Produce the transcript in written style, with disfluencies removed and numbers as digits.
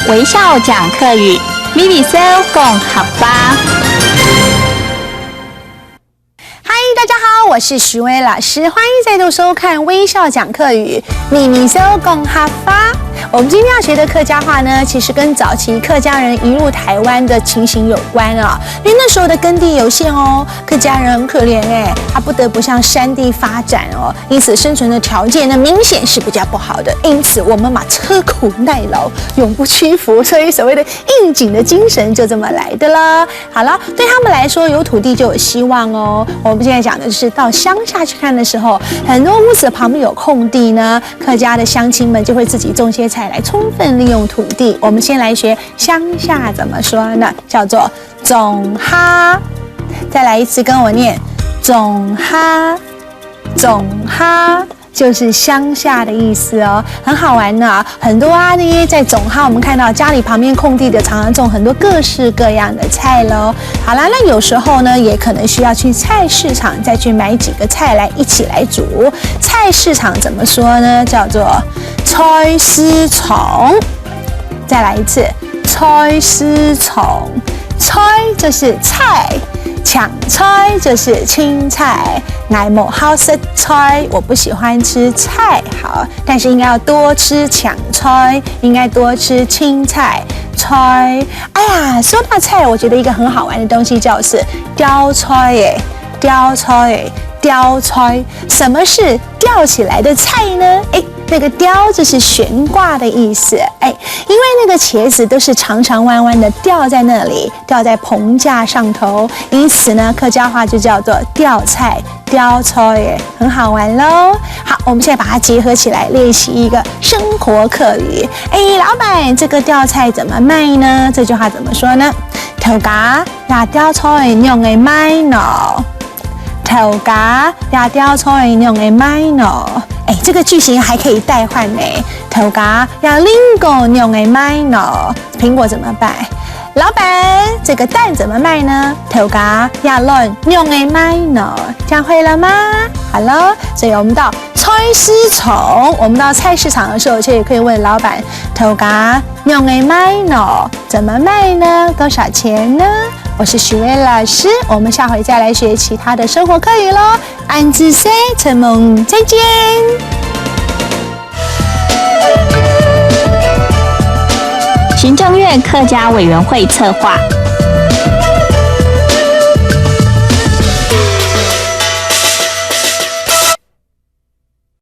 微笑讲客语，咪咪笑讲合法。嗨，大家好，我是徐薇老师，欢迎再度收看《微笑讲客语》，咪咪笑讲合法。我们今天要学的客家话呢，其实跟早期客家人移入台湾的情形有关啊。因为那时候的耕地有限哦，客家人很可怜他不得不向山地发展哦，因此生存的条件呢明显是比较不好的。因此我们嘛刻苦耐劳，永不屈服，所以所谓的应景的精神就这么来的啦。好了，对他们来说，有土地就有希望哦。我们现在讲的是到乡下去看的时候，很多屋子旁边有空地呢，客家的乡亲们就会自己种些菜来充分利用土地。我们先来学乡下怎么说呢？叫做种哈。再来一次跟我念种哈，种哈。就是乡下的意思哦，很好玩呢。很多呢在种哈，我们看到家里旁边空地的常常种很多各式各样的菜咯。好啦，那有时候呢也可能需要去菜市场再去买几个菜来一起来煮。菜市场怎么说呢？叫做菜市场。再来一次，菜市场。菜就是菜，抢菜就是青菜。我不好食菜，我不喜欢吃菜，好，但是应该要多吃抢菜，应该多吃青菜。菜，哎呀，说到菜，我觉得一个很好玩的东西就是吊菜耶，吊菜耶，吊菜。什么是吊起来的菜呢？那个吊就是悬挂的意思，因为那个茄子都是长长弯弯的吊在那里，吊在棚架上头，因此呢，客家话就叫做吊菜，吊菜耶，很好玩咯。好，我们现在把它结合起来练习一个生活客语。老板，这个吊菜怎么卖呢？这句话怎么说呢？头家呀，吊菜用来卖呢。头家呀，吊菜用来卖呢。这个句型还可以代换呢。头家要另个用来卖呢。苹果怎么办？老板，这个蛋怎么卖呢？头家要论用来卖呢。这样会了吗？好了，所以我们到菜市场，我们到菜市场的时候，就也可以问老板，头家用来卖呢？怎么卖呢？多少钱呢？我是许薇老师，我们下回再来学其他的生活客语咯。安子 say 陈梦，再见。行政院客家委员会策划。